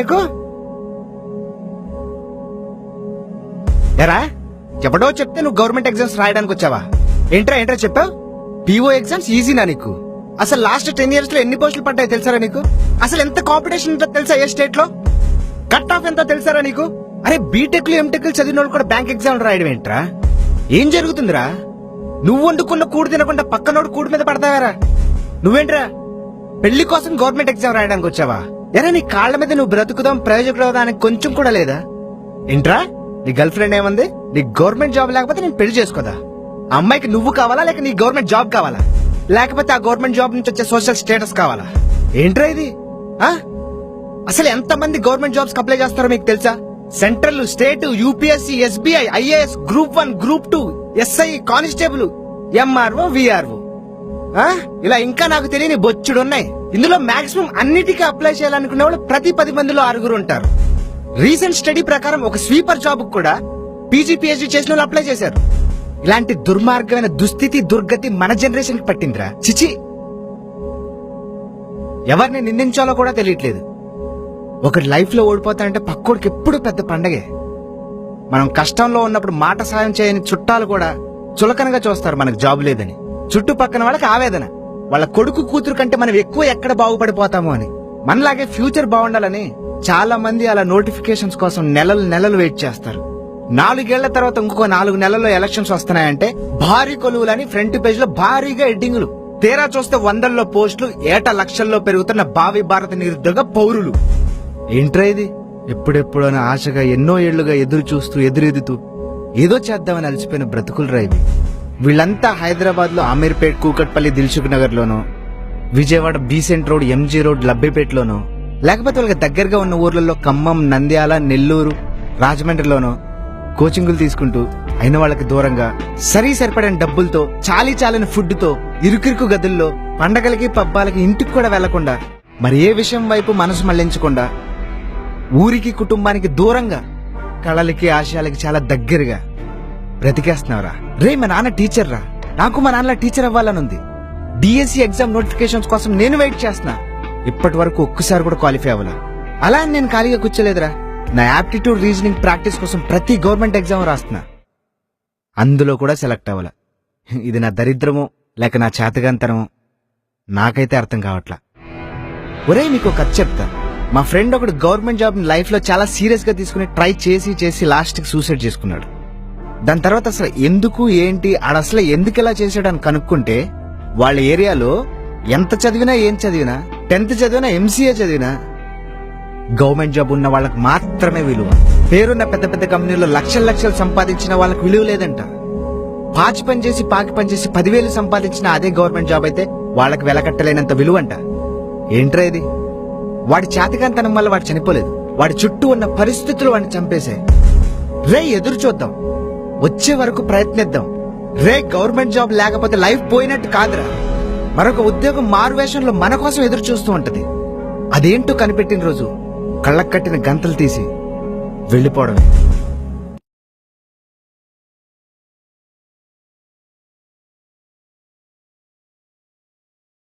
నీకు ఎరా ఎవడో చెప్తే నువ్వు గవర్నమెంట్ ఎగ్జామ్స్ రాయడానికి వచ్చావా? ఏంట్రా చెప్పావు? పీఓ ఎగ్జామ్స్ ఈజీనా నీకు? అసలు లాస్ట్ 10 years లో ఎన్ని పోస్టులు పడ్డాయి తెలుసారా నీకు? అసలు ఎంత కాంపిటీషన్ ఉంటుందో తెలుసా ఏ స్టేట్ లో? కట్ ఆఫ్ ఎంత తెలుసారా నీకు? అరే బీటెక్ ఎంటెక్ చదివిన వాళ్ళు కూడా బ్యాంక్ ఎగ్జామ్ రాయడం ఏంట్రా? ఏం జరుగుతుందిరా? నువ్వు వండుకున్న కూడు తినకుండా పక్కనోడు కూడు మీద పడతావారా? నువ్వేంట్రా పెళ్లి కోసం గవర్నమెంట్ ఎగ్జామ్ రాయడానికి వచ్చావా? ఎరా నీ కాళ్ల మీద నువ్వు బ్రతుకుదాం ప్రయోజకుదానికి కొంచెం కూడా లేదా? ఏంట్రా నీ గర్ల్ ఫ్రెండ్ ఏమంది? నీ గవర్నమెంట్ జాబ్ లేకపోతే నేను పెళ్లి చేసుకోదా? ఆ అమ్మాయికి నువ్వు కావాలా లేక నీ గవర్నమెంట్ జాబ్ కావాలా? లేకపోతే ఆ గవర్నమెంట్ జాబ్ నుంచి వచ్చే సోషల్ స్టేటస్ కావాలా? ఏంట్రా ఇది? అసలు ఎంత మంది గవర్నమెంట్ జాబ్స్ అప్లై చేస్తారో మీకు తెలుసా? Central, state, UPSC, SBI, IAS, group 1, group 2, SI, constable, MRO, VRO, ఇలా ఇంకా నాకు తెలియని బొచ్చుడున్నాయి. ఇందులో మాక్సిమం అన్నిటికీ అప్లై చేయాలనుకునే వాళ్ళు ప్రతి 10 మందిలో 6 ఉంటారు. రీసెంట్ స్టడీ ప్రకారం ఒక స్వీపర్ జాబ్ కూడా పీజీ పిహెచ్డీ చేసిన వాళ్ళు అప్లై చేశారు. ఇలాంటి దుర్మార్గమైన దుస్థితి దుర్గతి మన జనరేషన్ కి పట్టిందిరా. చిచి, ఎవరిని నిందించాలో కూడా తెలియట్లేదు. ఒకటి లైఫ్ లో ఓడిపోతానంటే పక్కోడికి ఎప్పుడు పెద్ద పండగే. మనం కష్టంలో ఉన్నప్పుడు మాట సాయం చేయని చుట్టాలు కూడా చులకనగా చూస్తారు మనకు జాబ్ లేదని. చుట్టుపక్కన వాళ్ళకి ఆవేదన, వాళ్ళ కొడుకు కూతురు కంటే మనం ఎక్కువ ఎక్కడ బాగుపడిపోతామో అని. మనలాగే ఫ్యూచర్ బాగుండాలని చాలా మంది అలా నోటిఫికేషన్స్ కోసం నెలలు వెయిట్ చేస్తారు. 4 ఏళ్ల తర్వాత ఇంకొక 4 నెలల్లో ఎలక్షన్స్ వస్తున్నాయంటే భారీ కొలువులని ఫ్రంట్ పేజ్ లో భారీగా ఎడ్డింగులు. తీరా చూస్తే 100ల్లో పోస్టులు, ఏటా లక్షల్లో పెరుగుతున్న భావి భారత నిరుద్యోగ పౌరులు. ఏంట్రా ఇది? ఎప్పుడెప్పుడోని ఆశగా ఎన్నో ఏళ్లుగా ఎదురు చూస్తూ ఎదురెదుతూ ఏదో చేద్దామని అలసిపోయిన బ్రతుకులు రైవి. వీళ్ళంతా హైదరాబాద్ లో అమీర్పేట్, కూకట్పల్లి, దిల్సుఖ్ నగర్ లోనో, Vijayawada Besant road, MG road, లబ్బేపేటలోనో, లేకపోతే వాళ్ళకి దగ్గరగా ఉన్న ఊర్లలో ఖమ్మం, నంద్యాల, నెల్లూరు, రాజమండ్రిలోనో కోచింగులు తీసుకుంటూ అయిన వాళ్ళకి దూరంగా సరిపడిన డబ్బులతో, చాలని ఫుడ్ తో, ఇరుకిరుకు గదుల్లో పండగలకి పబ్బాలకి ఇంటికి కూడా వెళ్లకుండా, మరి ఏ విషయం వైపు మనసు మళ్లించకుండా, ఊరికి కుటుంబానికి దూరంగా, కళలకి ఆశయాలకి చాలా దగ్గరగా బ్రతికేస్తున్నావురా. రే మా నాన్న టీచర్ రా, నాకు మా నాన్న టీచర్ అవ్వాలనుంది. డిఎస్సి ఎగ్జామ్ నోటిఫికేషన్స్ కోసం నేను వెయిట్ చేస్తున్నా. ఇప్పటి వరకు ఒక్కసారి కూడా క్వాలిఫై అవ్వాలా. అలా అని నేను ఖాళీగా కూర్చోలేదురా. నా యాప్టిట్యూడ్, రీజనింగ్ ప్రాక్టీస్ కోసం ప్రతి గవర్నమెంట్ ఎగ్జామ్ రాస్తున్నా. అందులో కూడా సెలెక్ట్ అవ్వాలా. ఇది నా దరిద్రమో లేక నా చేతగాంతరమో నాకైతే అర్థం కావట్లా. ఒరే మీకు ఒక కథ చెప్తా. మా ఫ్రెండ్ ఒకడు గవర్నమెంట్ జాబ్ లైఫ్ లో చాలా సీరియస్ గా తీసుకుని ట్రై చేసి లాస్ట్ కి సూసైడ్ చేసుకున్నాడు. దాని తర్వాత అసలు ఎందుకు ఏంటి అసలు ఎందుకు ఇలా చేశాడు అని కనుక్కుంటే, వాళ్ళ ఏరియాలో ఎంత చదివినా, ఏం చదివినా, 10th చదివినా, ఎంసీఏ చదివినా గవర్నమెంట్ జాబ్ ఉన్న వాళ్ళకి మాత్రమే విలువ. పేరున్న పెద్ద పెద్ద కంపెనీల్లో లక్షలు సంపాదించిన వాళ్ళకి విలువ లేదంట. పాకి పనిచేసి 10,000 సంపాదించిన అదే గవర్నమెంట్ జాబ్ అయితే వాళ్ళకి వెలకట్టలేనంత విలువంట. ఏంట్రా ఇది? వాడి చేతకాంతనం వల్ల వాడు చనిపోలేదు, వాడి చుట్టూ ఉన్న పరిస్థితులు వాడిని చంపేశాయి. రే ఎదురు చూద్దాం, వచ్చే వరకు ప్రయత్నిద్దాం. రే గవర్నమెంట్ జాబ్ లేకపోతే లైఫ్ పోయినట్టు కాదురా. మరొక ఉద్యోగం మారువేషంలో మన కోసం ఎదురు చూస్తూ ఉంటది. అదేంటో కనిపెట్టిన రోజు కళ్ళకు కట్టిన గంతలు తీసి వెళ్ళిపోవడమే.